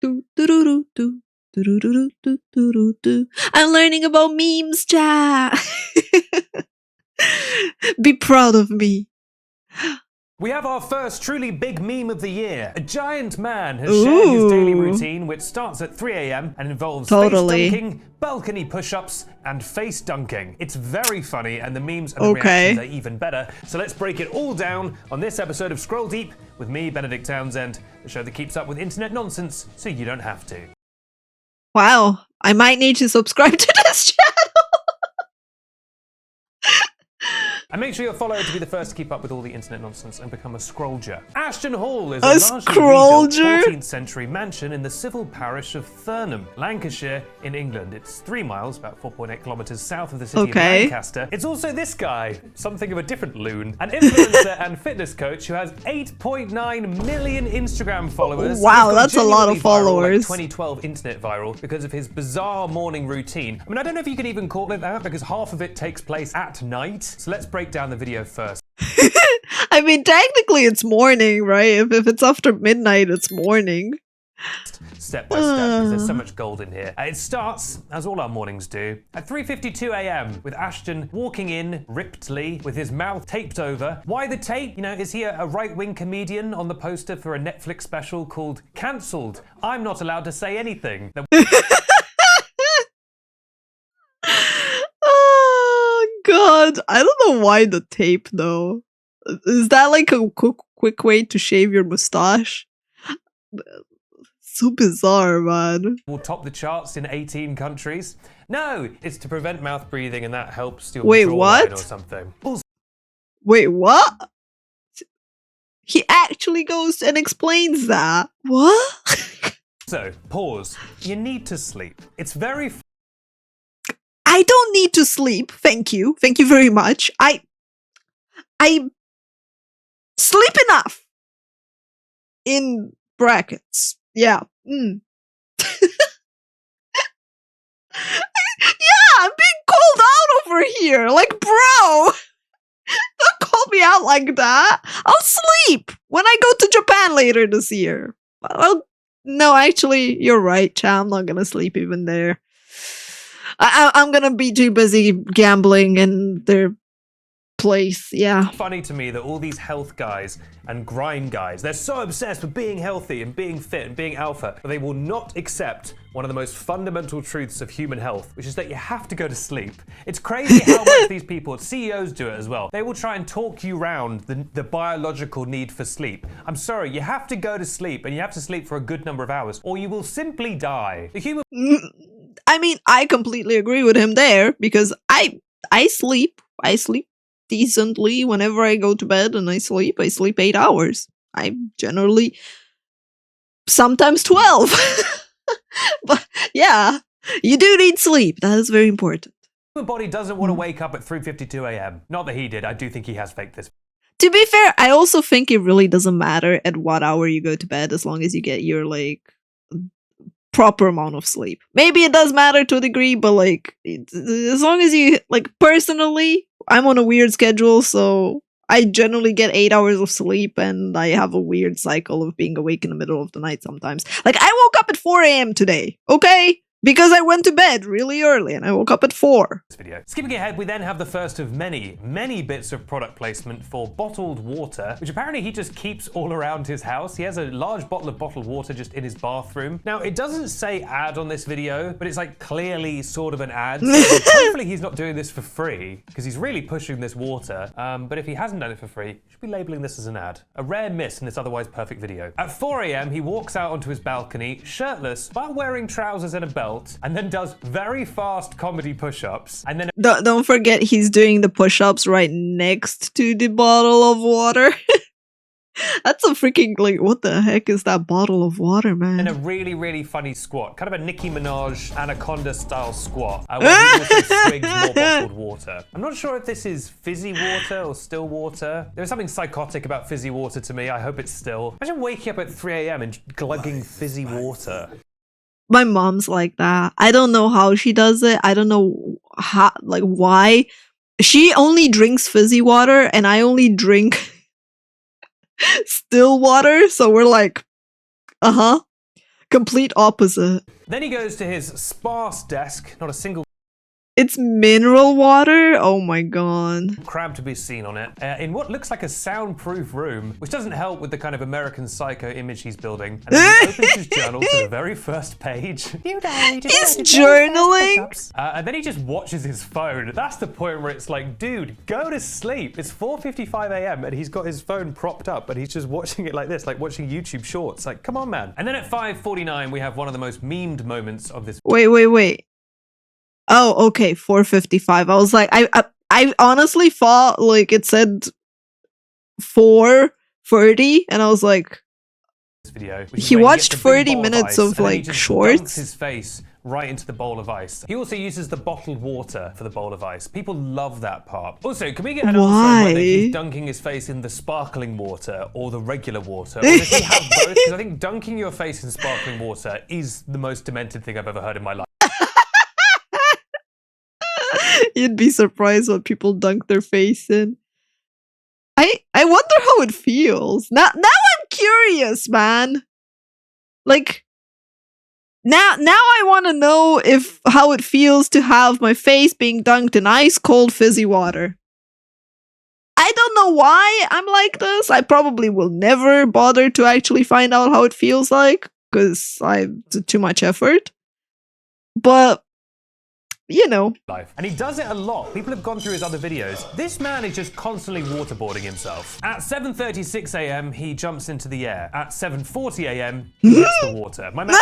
Do, do, do, do, do. Do, do, do, do, do, do, do. I'm learning about memes, chat. Be proud of me. We have our first truly big meme of the year. A giant man has shared his daily routine, which starts at 3 a.m. and involves face dunking, balcony push-ups, and face dunking. It's very funny, and the memes and the reactions are even better. So let's break it all down on this episode of Scroll Deep with me, Benedict Townsend, the show that keeps up with internet nonsense so you don't have to. Wow, I might need to subscribe to this channel. And make sure you're followed to be the first to keep up with all the internet nonsense and become a scrollger. Ashton Hall is a largely rebuilt 14th century mansion in the civil parish of Thurnham, Lancashire in England. It's 3 miles, about 4.8 kilometres south of the city of Lancaster. It's also this guy, something of a different loon, an influencer and fitness coach who has 8.9 million Instagram followers. Wow, that's a lot of followers. Like 2012 internet viral because of his bizarre morning routine. I mean, I don't know if you could even call it that because half of it takes place at night. So let's break down the video first. I mean, technically it's morning, right? If it's after midnight, it's morning. Step by step, because there's so much gold in here. It starts, as all our mornings do, at 3:52 a.m. with Ashton walking in riptly with his mouth taped over. Why the tape? You know, is he a right-wing comedian on the poster for a Netflix special called Cancelled? I'm not allowed to say anything. God, I don't know why the tape though. Is that like a quick way to shave your mustache? So bizarre, man. Will top the charts in 18 countries. No, it's to prevent mouth breathing and that helps your jawline or something. Wait, what? He actually goes and explains that. What? So, pause. You need to sleep. It's very I don't need to sleep. Thank you. Thank you very much. I sleep enough. In brackets. Yeah. Yeah, I'm being called out over here. Like, bro. Don't call me out like that. I'll sleep when I go to Japan later this year. Well, no, actually, you're right, Cha. I'm not gonna sleep even there. I'm gonna be too busy gambling in their place, yeah. Funny to me that all these health guys and grind guys, they're so obsessed with being healthy and being fit and being alpha, but they will not accept one of the most fundamental truths of human health, which is that you have to go to sleep. It's crazy how much these people, CEOs do it as well. They will try and talk you around the biological need for sleep. I'm sorry, you have to go to sleep, and you have to sleep for a good number of hours, or you will simply die. The human... I mean, I completely agree with him there, because I sleep decently whenever I go to bed, and I sleep 8 hours. I generally sometimes 12. But yeah, you do need sleep. That is very important. The body doesn't want to wake up at 3:52 a.m. Not that he did. I do think he has faked this. To be fair, I also think it really doesn't matter at what hour you go to bed as long as you get your like proper amount of sleep. Maybe it does matter to a degree, but like as long as you like, personally, I'm on a weird schedule, so I generally get 8 hours of sleep, and I have a weird cycle of being awake in the middle of the night sometimes. Like, I woke up at 4 a.m. today, okay? Because I went to bed really early and I woke up at 4. This video. Skipping ahead, we then have the first of many bits of product placement for bottled water, which apparently he just keeps all around his house. He has a large bottle of bottled water just in his bathroom. Now, it doesn't say ad on this video, but it's like clearly sort of an ad. So hopefully he's not doing this for free, because he's really pushing this water. But if he hasn't done it for free, he should be labeling this as an ad. A rare miss in this otherwise perfect video. At 4 a.m, he walks out onto his balcony, shirtless, but wearing trousers and a belt, and then does very fast comedy push-ups, and then don't forget he's doing the push-ups right next to the bottle of water. That's a freaking, like, what the heck is that bottle of water, man? And a really funny squat, kind of a Nicki Minaj Anaconda style squat, where he also swigs more bottled water. I'm not sure if this is fizzy water or still water. There's something psychotic about fizzy water to me. I hope it's still. Imagine waking up at 3 a.m. and glugging fizzy water. My mom's like that. I don't know how she does it. I don't know how, like, why. She only drinks fizzy water, and I only drink still water. So we're like, Complete opposite. Then he goes to his sparse desk, not a single It's mineral water? Oh my god. crab to be seen on it, in what looks like a soundproof room, which doesn't help with the kind of American Psycho image he's building. And then he opens his journal to the very first page. He's journaling? And then he just watches his phone. That's the point where it's like, dude, go to sleep. It's 4:55 a.m. and he's got his phone propped up and he's just watching it like this, like watching YouTube shorts. Like, come on, man. And then at 5:49, we have one of the most memed moments of this. Wait. Oh, okay, 4:55. I was like, I honestly thought like it said 4:30, and I was like, Video. He watched 30 minutes of like shorts. Dunks his face right into the bowl of ice. He also uses the bottled water for the bowl of ice. People love that part. Also, can we get an answer on whether he's dunking his face in the sparkling water or the regular water? Or does he have both? Because I think dunking your face in sparkling water is the most demented thing I've ever heard in my life. You'd be surprised what people dunk their face in. I wonder how it feels. Now I'm curious, man. Like now I want to know how it feels to have my face being dunked in ice cold fizzy water. I don't know why I'm like this. I probably will never bother to actually find out how it feels like because it's too much effort. But you know. Life. And he does it a lot. People have gone through his other videos. This man is just constantly waterboarding himself. At 7:36 a.m., he jumps into the air. At 7:40 a.m., he hits the water. My man...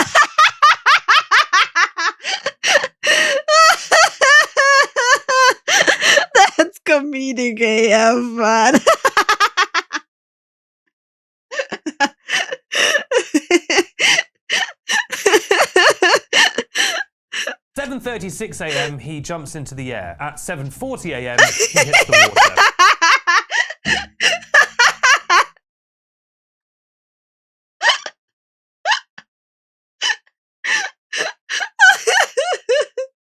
That's comedic AF, man. 7:36 a.m., he jumps into the air. At 7:40 a.m., he hits the water.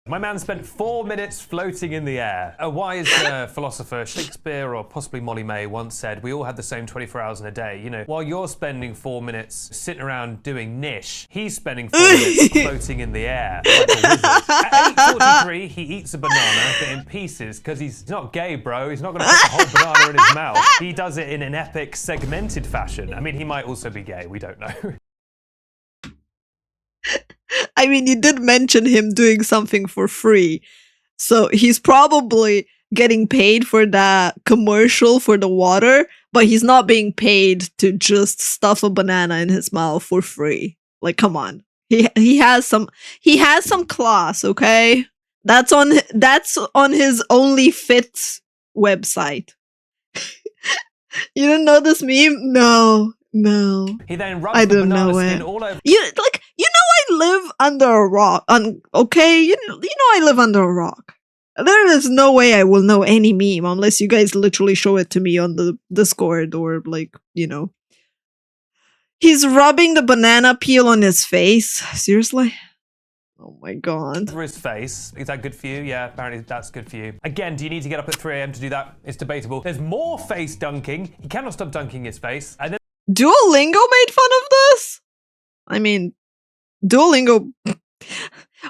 My man spent 4 minutes floating in the air. A wise philosopher, Shakespeare or possibly Molly May, once said, we all had the same 24 hours in a day. You know, while you're spending 4 minutes sitting around doing niche, he's spending 4 minutes floating in the air like a wizard. At 8:43, he eats a banana, but in pieces, because he's not gay, bro. He's not going to put the whole banana in his mouth. He does it in an epic, segmented fashion. I mean, he might also be gay. We don't know. I mean, you did mention him doing something for free. So he's probably getting paid for that commercial for the water, but he's not being paid to just stuff a banana in his mouth for free. Like, come on. He has some class, okay? That's on his Only Fit website. You didn't know this meme? No. He then rubs the banana skin all over. I live under a rock. Okay, you know I live under a rock. There is no way I will know any meme unless you guys literally show it to me on the Discord or like, you know. He's rubbing the banana peel on his face. Seriously? Oh my god. Over his face. Is that good for you? Yeah, apparently that's good for you. Again, do you need to get up at 3 a.m. to do that? It's debatable. There's more face dunking. He cannot stop dunking his face. And then Duolingo made fun of this? I mean, Duolingo,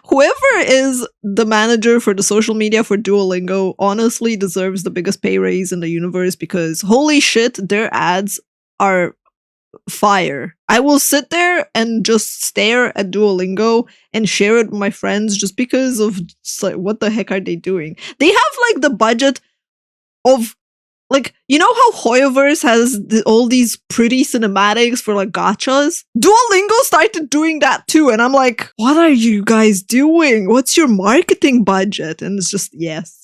whoever is the manager for the social media for Duolingo honestly deserves the biggest pay raise in the universe because holy shit, their ads are fire. I will sit there and just stare at Duolingo and share it with my friends just because of like, what the heck are they doing? They have like the budget of like, you know how Hoyoverse has all these pretty cinematics for like gachas? Duolingo started doing that too, and I'm like, what are you guys doing? What's your marketing budget? And it's just, yes.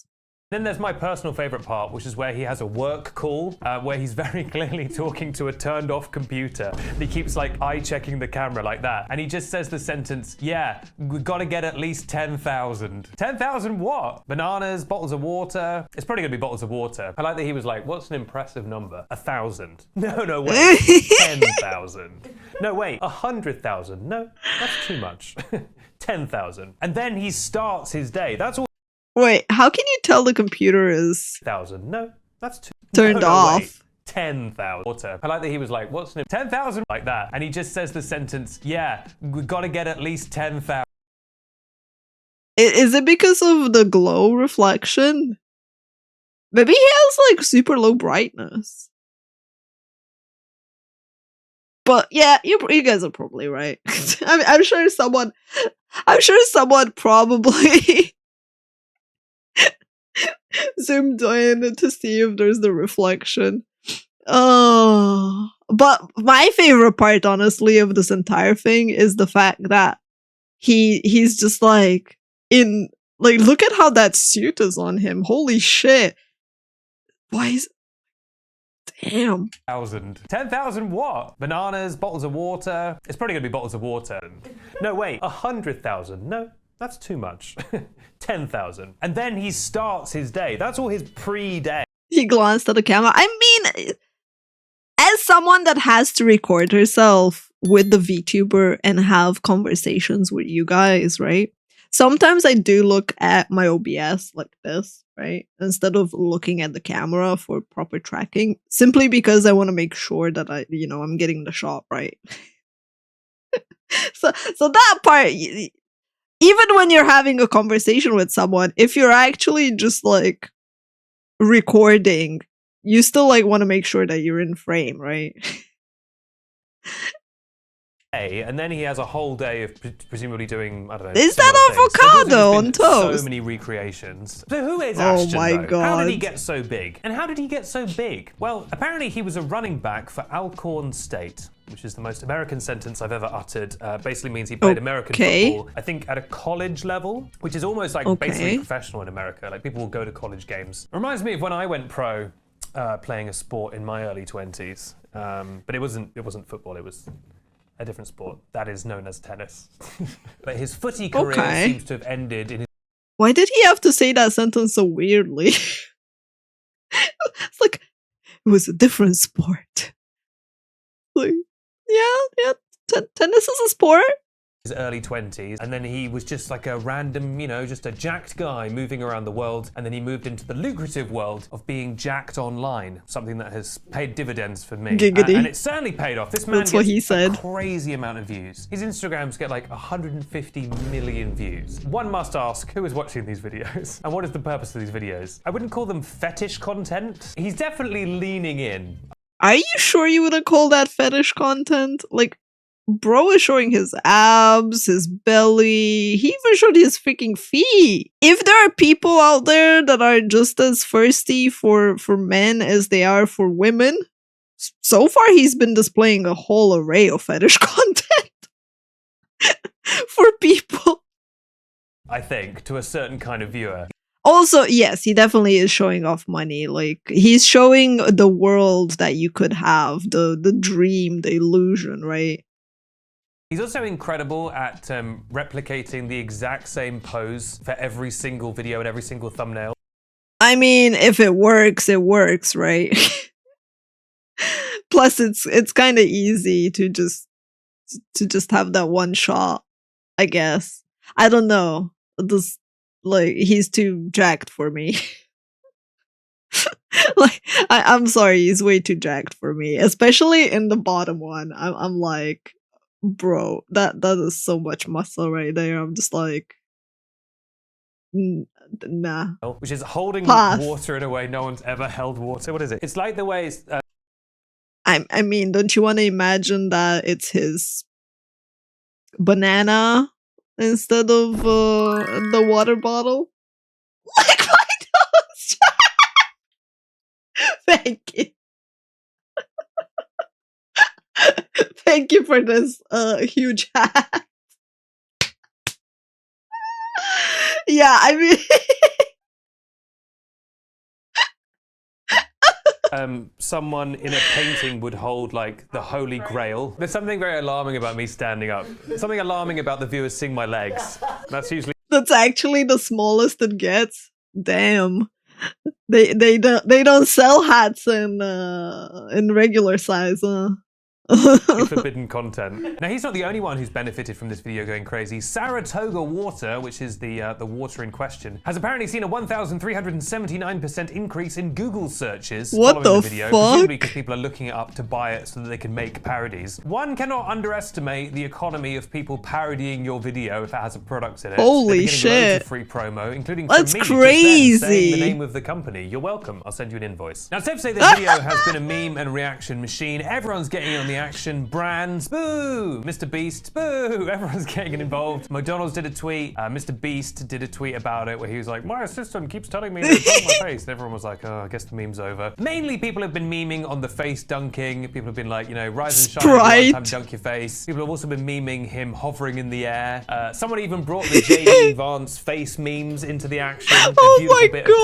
Then there's my personal favorite part, which is where he has a work call, where he's very clearly talking to a turned off computer. He keeps like eye checking the camera like that. And he just says the sentence, yeah, we've got to get at least 10,000. 10,000 what? Bananas, bottles of water. It's probably gonna be bottles of water. I like that he was like, what's an impressive number? 1,000. No, wait, 10,000. No, wait, 100,000. No, that's too much. 10,000. And then he starts his day. That's all. Wait, how can you tell the computer is 1,000? No, that's too turned off? Wait. 10,000 water. I like that he was like, what's 10,000? Like that. And he just says the sentence, yeah, we gotta get at least 10,000. Is it because of the glow reflection? Maybe he has like super low brightness. But yeah, you guys are probably right. I'm sure someone probably zoomed in to see if there's the reflection. Oh, but my favorite part, honestly, of this entire thing is the fact that he's just like look at how that suit is on him. Holy shit! Why is damn 10,000 what? Bananas, bottles of water. It's probably gonna be bottles of water. No, wait, 100,000. No, that's too much. 10,000. And then he starts his day. That's all his pre-day. He glanced at the camera. I mean, as someone that has to record herself with the VTuber and have conversations with you guys, right? Sometimes I do look at my OBS like this, right? Instead of looking at the camera for proper tracking, simply because I want to make sure that I'm getting the shot right. So that part, even when you're having a conversation with someone, if you're actually just like recording, you still like want to make sure that you're in frame, right? And then he has a whole day of presumably doing, I don't know. Is that avocado on toast? So many recreations. So who is Ashton, Oh my though? god. How did he get so big? And how did he get so big? Well, apparently he was a running back for Alcorn State, which is the most American sentence I've ever uttered. Basically means he played American football, I think at a college level, which is almost like basically professional in America. Like people will go to college games. Reminds me of when I went pro playing a sport in my early 20s. But it wasn't football, it was a different sport that is known as tennis. But his footy career seems to have ended in his... Why did he have to say that sentence so weirdly? It's like, it was a different sport. Like, yeah, tennis is a sport. His early 20s, and then he was just like a random, just a jacked guy moving around the world, and then he moved into the lucrative world of being jacked online, something that has paid dividends for me. Giggity. And it certainly paid off. This man That's what he gets said. a crazy amount of views. His Instagrams get like 150 million views. One must ask, who is watching these videos? And what is the purpose of these videos? I wouldn't call them fetish content. He's definitely leaning in. Are you sure you wouldn't call that fetish content? Like, bro is showing his abs, his belly. He even showed his freaking feet. If there are people out there that are just as thirsty for men as they are for women, so far he's been displaying a whole array of fetish content for people. I think, to a certain kind of viewer. Also, yes, he definitely is showing off money. Like, he's showing the world that you could have, the dream, the illusion, right? He's also incredible at replicating the exact same pose for every single video and every single thumbnail. I mean, if it works, right? Plus, it's kind of easy to just have that one shot, I guess. I don't know. He's too jacked for me. Like, I'm sorry, he's way too jacked for me. Especially in the bottom one. I'm like, bro, that is so much muscle right there. I'm just like, nah. Which is holding Paws. water in a way no one's ever held water. What is it? It's like the way... I mean, don't you want to imagine that it's his banana instead of the water bottle? Like my nose! Thank you. Thank you for this huge hat. Yeah, I mean... someone in a painting would hold like the Holy Grail. There's something very alarming about me standing up. Something alarming about the viewers seeing my legs. That's usually... That's actually the smallest it gets. Damn. They don't sell hats in regular size, huh? Forbidden content. Now, he's not the only one who's benefited from this video going crazy. Saratoga Water, which is the water in question, has apparently seen a 1,379% increase in Google searches What following the video, fuck? presumably because people are looking it up to buy it so that they can make parodies. One cannot underestimate the economy of people parodying your video if it has a product in it. Holy They're getting loads shit. of free promo, including That's from me just then saying the crazy. name of the company. You're welcome. I'll send you an invoice. Now, it's safe to say this video has been a meme and reaction machine. Everyone's getting in on the action. Brands, boo! Mr. Beast, boo! Everyone's getting involved. McDonald's did a tweet. Mr. Beast did a tweet about it where he was like, my assistant keeps telling me to dunk my face. And everyone was like, oh, I guess the meme's over. Mainly people have been memeing on the face dunking. People have been like, you know, rise and shine, Sprite. time to dunk your face. People have also been memeing him hovering in the air. Someone even brought the J.D. Vance face memes into the action. A Oh beautiful my bit God. of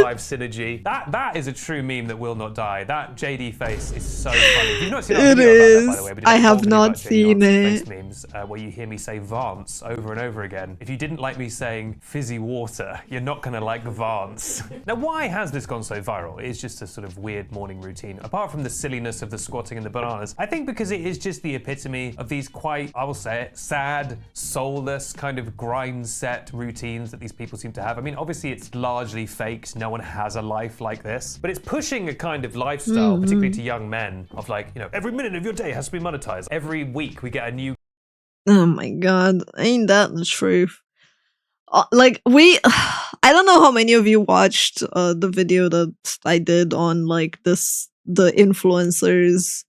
2025 synergy. That is a true meme that will not die. That JD face is so funny. If you've not seen It video about that, by the is. way, we did I a whole have video not about JD seen Vance's it. face memes, where you hear me say Vance over and over again. If you didn't like me saying fizzy water, you're not gonna like Vance. Now, why has this gone so viral? It is just a sort of weird morning routine. Apart from the silliness of the squatting and the bananas, I think because it is just the epitome of these quite, I will say it, sad, soulless kind of grind set routines that these people seem to have. I mean, obviously it's largely faked. No one has a life like this, but it's pushing a kind of lifestyle, particularly to young men, of like, you know, every minute of your day has to be monetized. Every week we get a new Oh my god, ain't that the truth? Like I don't know how many of you watched the video that I did on like the influencers,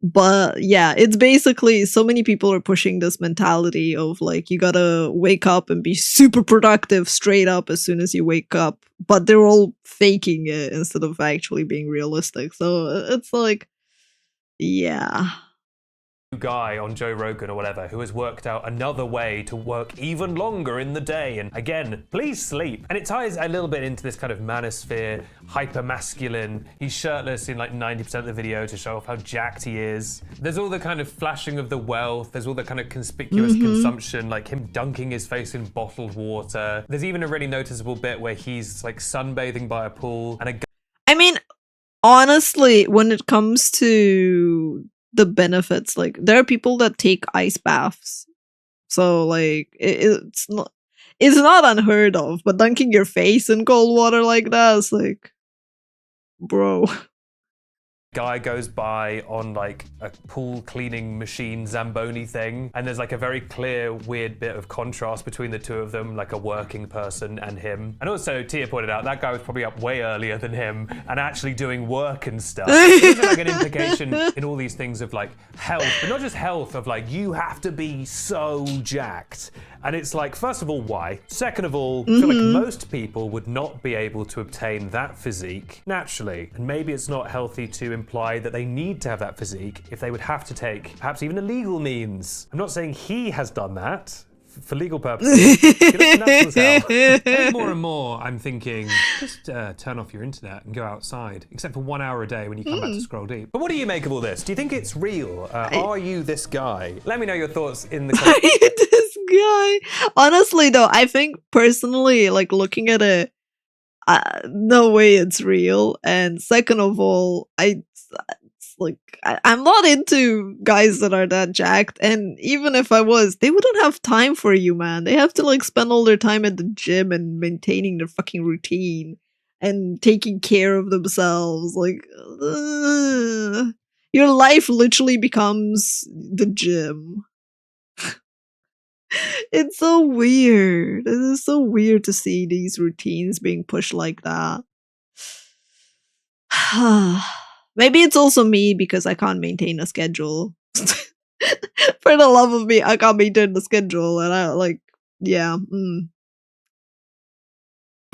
but yeah, it's basically so many people are pushing this mentality of like you gotta wake up and be super productive straight up as soon as you wake up, but they're all faking it instead of actually being realistic. So it's like, yeah. guy on Joe Rogan or whatever who has worked out another way to work even longer in the day, and again, please sleep. And it ties a little bit into this kind of manosphere, hyper masculine. He's shirtless in like 90% of the video to show off how jacked he is. There's all the kind of flashing of the wealth. There's all the kind of conspicuous consumption, like him dunking his face in bottled water. There's even a really noticeable bit where he's like sunbathing by a pool and a I mean, honestly, when it comes to the benefits, like there are people that take ice baths, so like it's not unheard of. But dunking your face in cold water like that is like, bro. guy goes by on like a pool cleaning machine Zamboni thing, and there's like a very clear weird bit of contrast between the two of them, like a working person and him. And also Tia pointed out that guy was probably up way earlier than him and actually doing work and stuff. There's like an implication in all these things of like health, but not just health, of like you have to be so jacked. And it's like, first of all, why? Second of all, I feel like most people would not be able to obtain that physique naturally. And maybe it's not healthy to imply that they need to have that physique if they would have to take perhaps even illegal means. I'm not saying he has done that. For legal purposes, it looks natural as hell. And more and more, I'm thinking, just turn off your internet and go outside, except for 1 hour a day when you come back to Scroll Deep. But what do you make of all this? Do you think it's real? Are you this guy? Let me know your thoughts in the comments. Are you this guy? Honestly, though, I think personally, like looking at it, no way it's real. And second of all, I'm not into guys that are that jacked, and even if I was, they wouldn't have time for you, man. They have to like spend all their time at the gym and maintaining their fucking routine and taking care of themselves. Like, your life literally becomes the gym. It's so weird. It is so weird to see these routines being pushed like that. Maybe it's also me because I can't maintain a schedule. For the love of me, I can't maintain the schedule, and I like, yeah.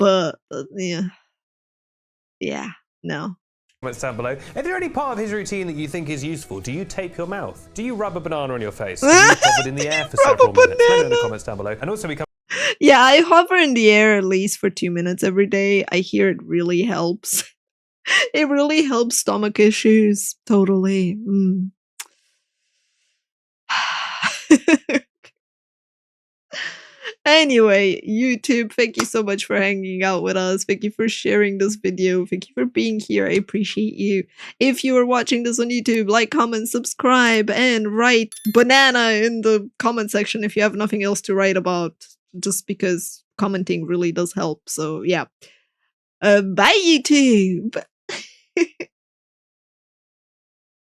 But yeah, no. Comments down below. If there any part of his routine that you think is useful, do you tape your mouth? Do you rub a banana on your face? Do you hover in the air for several minutes? Let me know in the comments down below. And also we come. Yeah, I hover in the air at least for 2 minutes every day. I hear it really helps. It really helps stomach issues. Totally. Anyway. Anyway, YouTube, thank you so much for hanging out with us. Thank you for sharing this video. Thank you for being here. I appreciate you. If you are watching this on YouTube, like, comment, subscribe, and write banana in the comment section if you have nothing else to write about, just because commenting really does help. So yeah. Bye, YouTube.